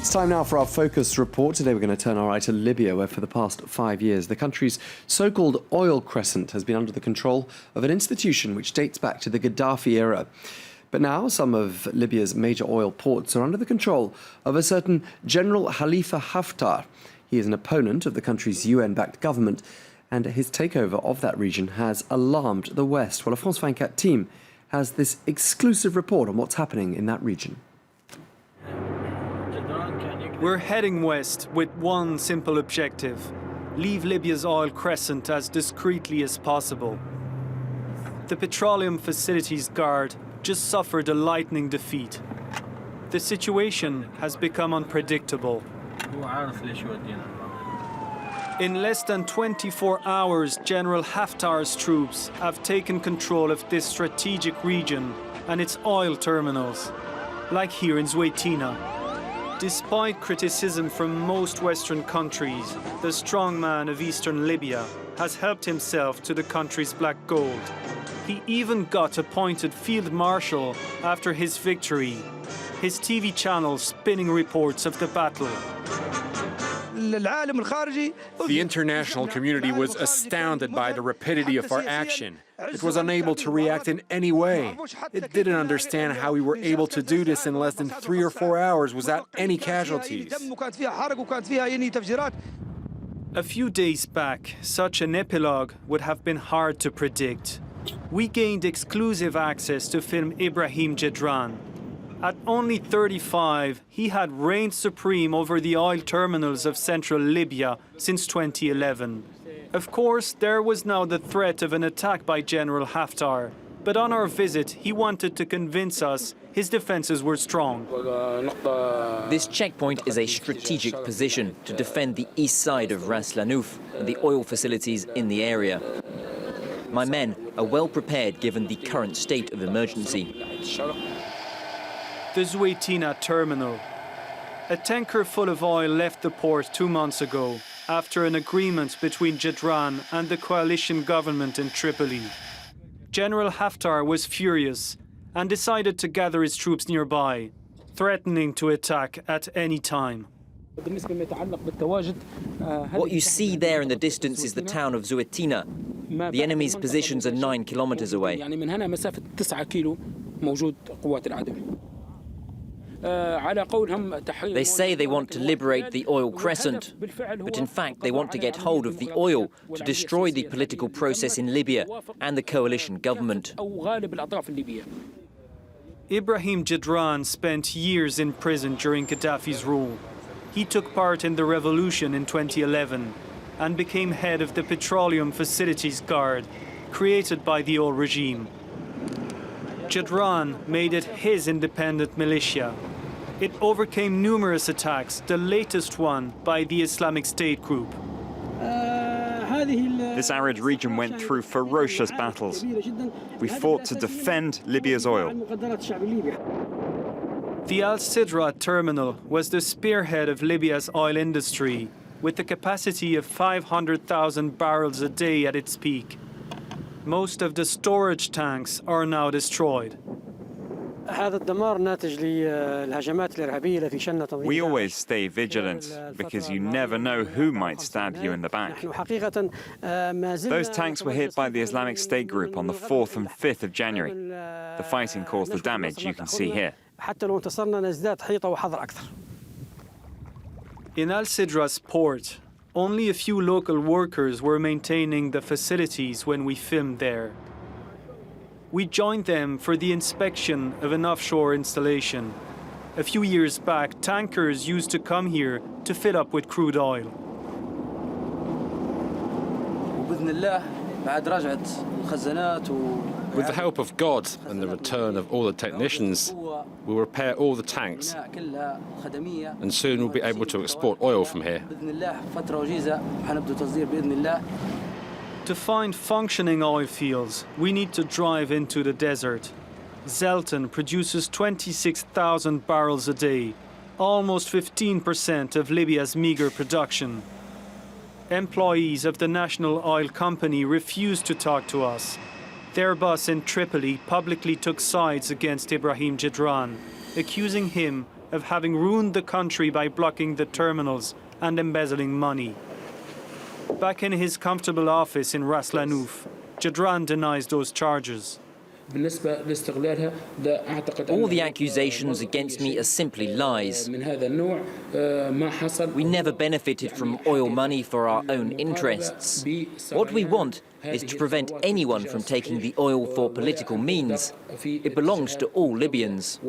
It's time now for our focus report. Today we're going to turn our eye to Libya, where for the past 5 years the country's so-called Oil Crescent has been under the control of an institution which dates back to the Gaddafi era. But now some of Libya's major oil ports are under the control of a certain General Khalifa Haftar. He is an opponent of the country's UN-backed government, and his takeover of that region has alarmed the West. Well, a France 24 team has this exclusive report on what's happening in that region. We're heading west with one simple objective: leave Libya's Oil Crescent as discreetly as possible. The Petroleum Facilities Guard just suffered a lightning defeat. The situation has become unpredictable. In less than 24 hours, General Haftar's troops have taken control of this strategic region and its oil terminals, like here in Zoueitina. Despite criticism from most Western countries, the strongman of eastern Libya has helped himself to the country's black gold. He even got appointed field marshal after his victory. His TV channel spinning reports of the battle. The international community was astounded by the rapidity of our action. It was unable to react in any way. It didn't understand how we were able to do this in less than 3 or 4 hours without any casualties. A few days back, such an epilogue would have been hard to predict. We gained exclusive access to film IBRAHIM JADHRAN. At only 35, he had reigned supreme over the oil terminals of central Libya since 2011. Of course, there was now the threat of an attack by General Haftar. But on our visit, he wanted to convince us his defenses were strong. This checkpoint is a strategic position to defend the east side of Ras Lanuf and the oil facilities in the area. My men are well prepared given the current state of emergency. The Zoueitina terminal. A tanker full of oil left the port 2 months ago after an agreement between JADHRAN and the coalition government in Tripoli. General Haftar was furious and decided to gather his troops nearby, threatening to attack at any time. What you see there in the distance is the town of Zoueitina. The enemy's positions are 9 kilometers away. They say they want to liberate the Oil Crescent, but in fact they want to get hold of the oil to destroy the political process in Libya and the coalition government. Ibrahim JADHRAN spent years in prison during Gaddafi's rule. He took part in the revolution in 2011 and became head of the Petroleum Facilities Guard, created by the old regime. JADHRAN made it his independent militia. It overcame numerous attacks, the latest one by the Islamic State group. This arid region went through ferocious battles. We fought to defend Libya's oil. The Sedra terminal was the spearhead of Libya's oil industry, with the capacity of 500,000 barrels a day at its peak. Most of the storage tanks are now destroyed. We always stay vigilant because you never know who might stab you in the back. Those tanks were hit by the Islamic State group on the 4th and 5th of January. The fighting caused the damage you can see here. In Al-Sidra's port, only a few local workers were maintaining the facilities when we filmed there. We joined them for the inspection of an offshore installation. A few years back, tankers used to come here to fill up with crude oil. With the help of God and the return of all the technicians, we'll repair all the tanks, and soon we'll be able to export oil from here. To find functioning oil fields, we need to drive into the desert. Zoueitina produces 26,000 barrels a day, almost 15% of Libya's meager production. Employees of the National Oil Company refused to talk to us. Their boss in Tripoli publicly took sides against Ibrahim JADHRAN, accusing him of having ruined the country by blocking the terminals and embezzling money. Back in his comfortable office in Ras Lanuf, JADHRAN denies those charges. All the accusations against me are simply lies. We never benefited from oil money for our own interests. What we want is to prevent anyone from taking the oil for political means. It belongs to all Libyans.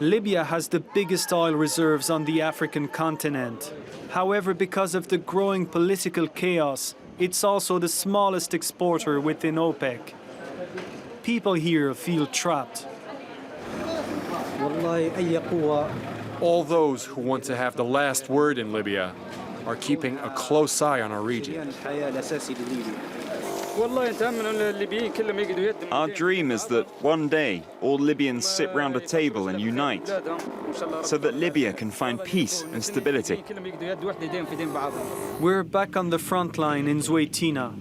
Libya has the biggest oil reserves on the African continent. However, because of the growing political chaos, it's also the smallest exporter within OPEC. People here feel trapped. All those who want to have the last word in Libya are keeping a close eye on our region. Our dream is that one day all Libyans sit round a table and unite, so that Libya can find peace and stability. We're back on the front line in Zoueitina.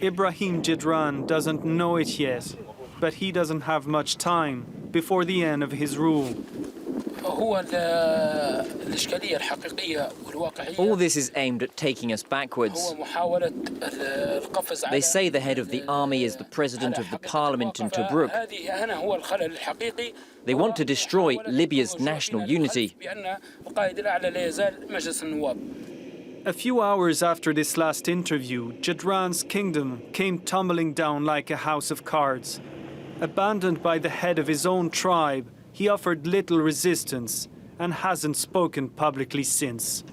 IBRAHIM JADHRAN doesn't know it yet, but he doesn't have much time before the end of his rule. All this is aimed at taking us backwards. They say the head of the army is the president of the parliament in Tobruk. They want to destroy Libya's national unity. A few hours after this last interview, JADHRAN's kingdom came tumbling down like a house of cards. Abandoned by the head of his own tribe, he offered little resistance and hasn't spoken publicly since.